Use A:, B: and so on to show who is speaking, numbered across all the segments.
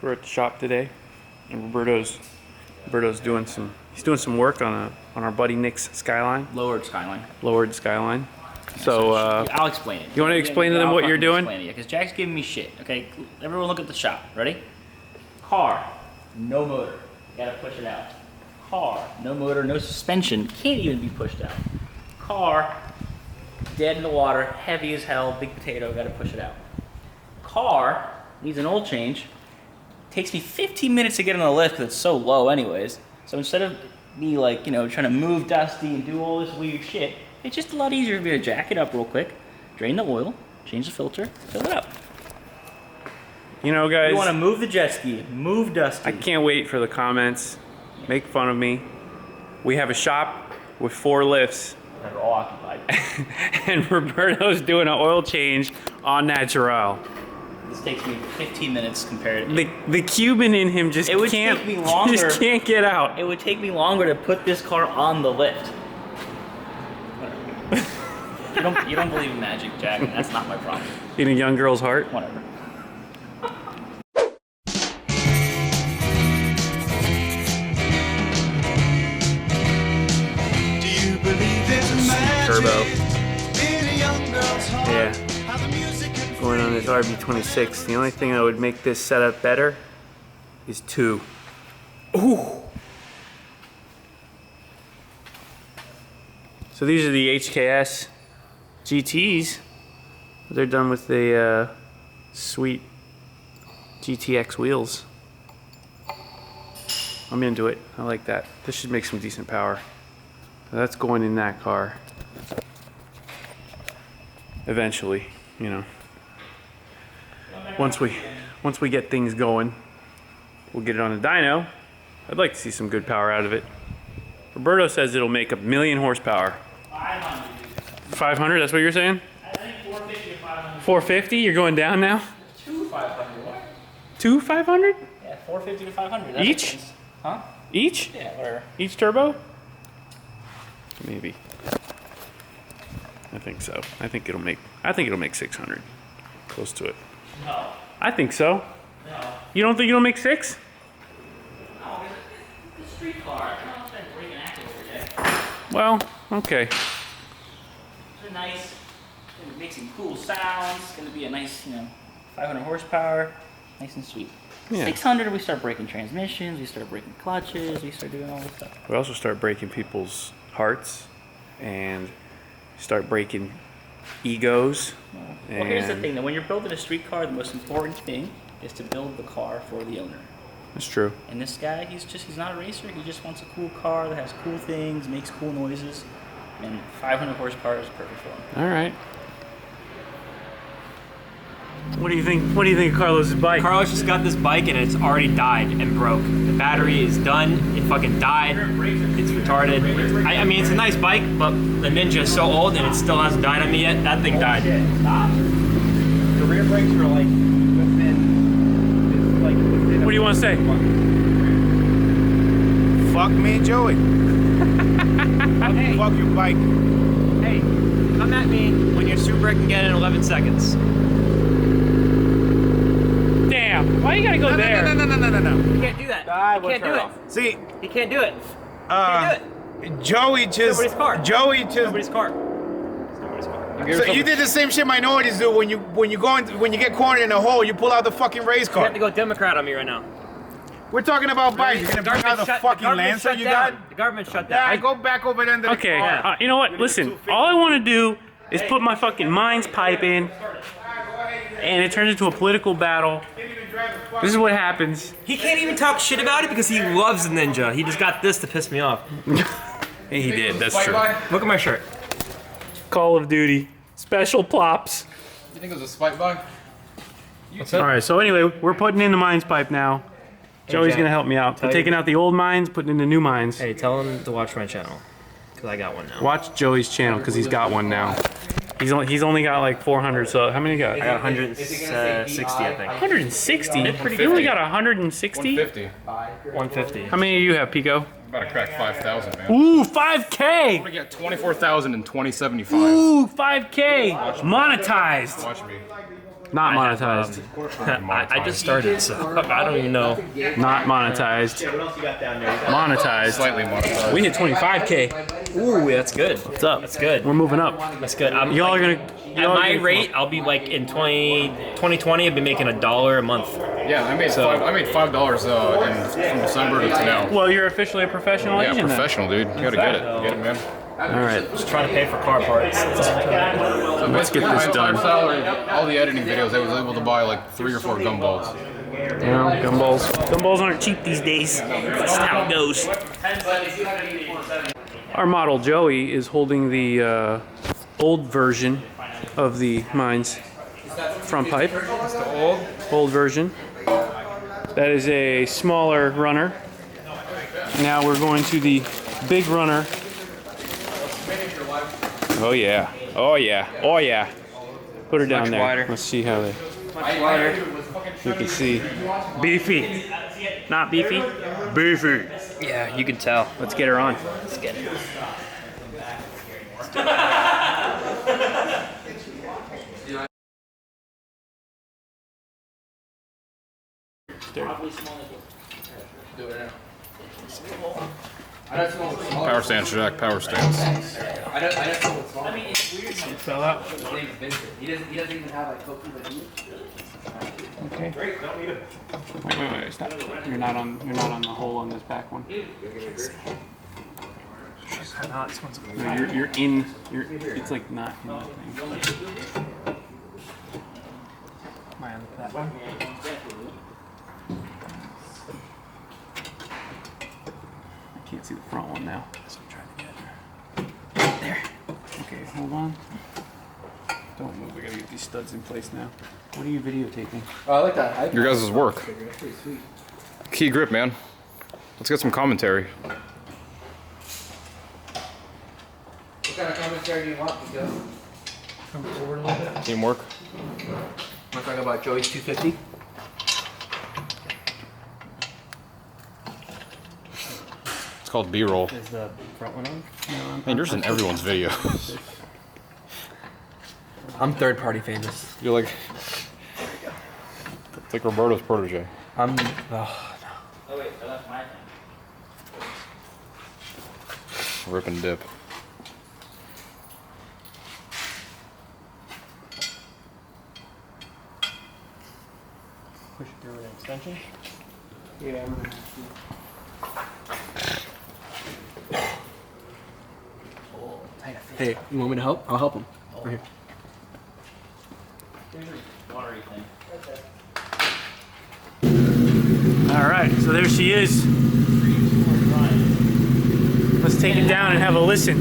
A: we're at the shop today, and Roberto's doing some work on our buddy Nick's Skyline.
B: Lowered Skyline.
A: Lowered Skyline. So
B: I'll explain it.
A: You want to explain to them what you're doing?
B: Because Jack's giving me shit. Okay, everyone look at the shop. Ready? Car, no motor. You gotta push it out. Car, no motor, no suspension. Can't even be pushed out. Car, dead in the water, heavy as hell, big potato. Gotta push it out. Car needs an oil change. Takes me 15 minutes to get on the lift because it's so low, anyways. So instead of me like trying to move Dusty and do all this weird shit, it's just a lot easier for me to jack it up real quick, drain the oil, change the filter, fill it up.
A: You know, guys,
B: You want to move the jet ski, move Dusty.
A: I can't wait for the comments. Make fun of me. We have a shop with 4 lifts.
B: They're all occupied.
A: And Roberto's doing an oil change on natural.
B: This takes me 15 minutes comparatively.
A: The Cuban in him just
B: take me longer.
A: just can't get out.
B: It would take me longer to put this car on the lift. You don't believe in magic, Jack, and that's not my problem.
A: In a young girl's heart?
B: Whatever.
C: Do you believe there's magic
A: Turbo.
C: in a young girl's heart?
A: Yeah.
C: How the music can
A: Going on this RB26. The only thing that would make this setup better is 2. Ooh. So these are the HKS GTs. They're done with the sweet GTX wheels. I'm into it. I like that. This should make some decent power. That's going in that car. Eventually, Once we get things going, we'll get it on a dyno. I'd like to see some good power out of it. Roberto says it'll make 1,000,000 horsepower. 500, that's what you're saying?
B: I think 450 to 500.
A: 450? You're going down now?
B: 2 500. What?
A: 2 500?
B: Yeah, 450 to 500. That
A: Each?
B: makes sense. Huh?
A: Each?
B: Yeah, whatever.
A: Each turbo? Maybe. I think so. I think it'll make 600. Close to it.
B: No.
A: I think so.
B: No.
A: You don't think it'll make 6?
B: No, it's a street car. I don't spend breaking axles every day.
A: Well, okay.
B: It's nice. It's gonna make some cool sounds. It's gonna be a nice, 500 horsepower. Nice and sweet.
A: Yeah.
B: 600, we start breaking transmissions, we start breaking clutches, we start doing all this stuff.
A: We also start breaking people's hearts and start breaking egos.
B: Well, here's the thing, that when you're building a street car, the most important thing is to build the car for the owner.
A: That's true.
B: And this guy, he's not a racer, he just wants a cool car that has cool things, makes cool noises, and 500 horsepower is perfect for him.
A: All right. What do you think? What do you think of Carlos's bike?
D: Carlos just got this bike and it's already died and broke. The battery is done. It fucking died. It's retarded. I mean, it's a nice bike, but the Ninja is so old and it still hasn't died on me yet. That thing died.
E: The rear brakes are like within
A: What do you want to say?
E: Fuck me, Joey.
D: Hey,
E: Fuck your bike.
D: hey, come at me when you're super can get in 11 seconds.
A: Damn! Why you gotta go there?
E: No.
D: You can't do that. You can't do it.
E: See,
D: You can't do it.
E: Joey just.
D: Nobody's car.
E: Joey just.
D: Nobody's car. It's nobody's car.
E: So you did the same shit minorities do when you get cornered in a hole, you pull out the fucking race
D: You have
E: car.
D: to go Democrat on me right now.
E: We're talking about bikes. You're gonna bring out the fucking Lancer you got?
D: The government shut down.
E: Yeah, go back over there under the
A: Okay.
E: car.
A: You know what? Listen. All I want to do is put my fucking mind's pipe in, and it turns into a political battle. This is what happens.
D: He can't even talk shit about it because he loves the Ninja. He just got this to piss me off.
A: He did. That's true.
D: Look at my shirt.
A: Call of Duty. Special plops.
F: You think it was a spike bug?
D: What's
A: All
D: up?
A: right. So anyway, we're putting in the mines pipe now. Joey's
D: Jack,
A: gonna help me out. We're
D: tell
A: taking
D: you-
A: out the old mines, putting in the new mines.
D: Hey, tell him to watch my channel. Because I got one now.
A: Watch Joey's channel because he's got one now. He's only got like 400. So how many you got?
D: I got 160, I think.
A: 160. You only got 160.
F: 150.
D: 150.
A: How many do you have, Pico?
F: About to crack 5,000, man.
A: Ooh, 5K.
F: We got 24,000 in 2075.
A: Ooh, 5K. Monetized.
F: Watch me.
A: Not monetized.
D: I just started, so I don't even know.
A: Not monetized.
B: What else you got down there?
A: Monetized.
F: Slightly monetized.
A: We hit 25K.
D: Ooh, that's good.
A: What's up?
D: That's good.
A: We're moving up.
D: That's good.
A: Y'all are gonna.
D: At my rate, I'll be like in 2020, I'll be making $1 a month.
F: Yeah, I made $5 from December to now.
A: Well, you're officially a professional
F: Yeah,
A: agent.
F: professional, dude. You gotta get it. Get it, man.
A: Then. All right.
D: Just trying to pay for car parts.
A: Let's get this done.
F: Salary, all the editing videos, I was able to buy like 3 or 4 gumballs.
A: You know, gumballs. Gumballs aren't cheap these days. That's how it goes. Our model Joey is holding the old version of the Mines front pipe. Old version. That is a smaller runner. Now we're going to the big runner. Oh yeah. Oh yeah. Oh yeah. Put her down
D: Much
A: there.
D: wider.
A: Let's see how they. You can see. Beefy. Not beefy? Beefy.
D: Yeah, you can tell.
A: Let's get her on.
D: Let's get it.
F: Power stance, Jack. Power stance.
A: Fell out.
G: He doesn't even have like cookies like you.
A: Okay. Wait. Stop. You're not on the hole on this back one. No, you're in. It's like not in the thing. Am I on that one? I can't see the front one now, so I'm trying to get her. There. Okay, hold on. Don't move. We gotta get these studs in place now. What are you videotaping?
G: Oh, I like that.
F: Your guys' work.
G: That's pretty sweet.
F: Key grip, man. Let's get some commentary.
G: What kind of commentary do you want, Miguel?
A: Come forward a little bit.
F: Teamwork.
G: Want to talk about Joey's 250?
F: It's called B-roll.
D: Is the front one on?
F: Man, you're just in everyone's video.
G: I'm third party famous.
F: You're like... It's like Roberto's protege.
G: I'm.
B: Oh wait, so that's my thing.
F: Rip and dip.
D: Push it through with an extension.
A: Yeah, I'm gonna
G: Hey, you want me to help? I'll help him. Right here.
B: There's a watery thing.
A: All right, so there she is. Let's take it down and have a listen.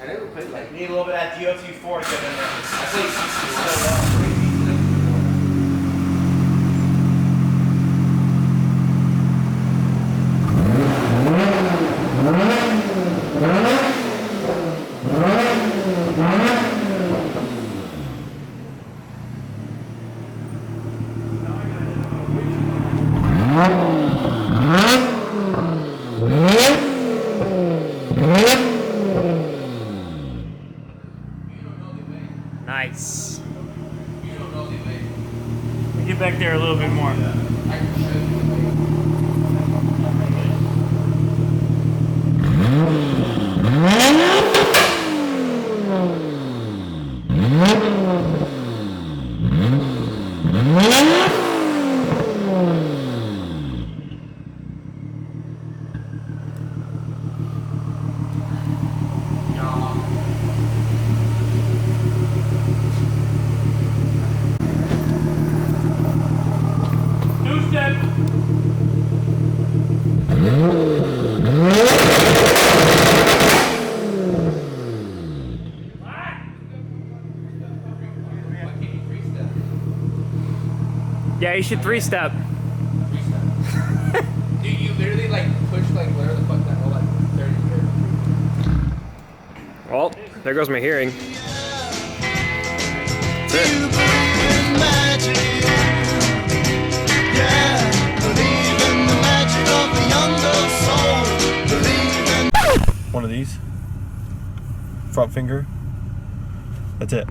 G: I never played like.
B: Need a little bit of that DO24 to get in there.
G: I played so
D: Nice.
A: Get back there a little bit more. Yeah, you should three-step.
G: Do you literally like push like whatever the fuck that whole like 30
D: Well, there goes my hearing.
C: Do you believe in magic? Yeah, believe in the magic of the young girl's soul.
H: these. Front finger. That's it.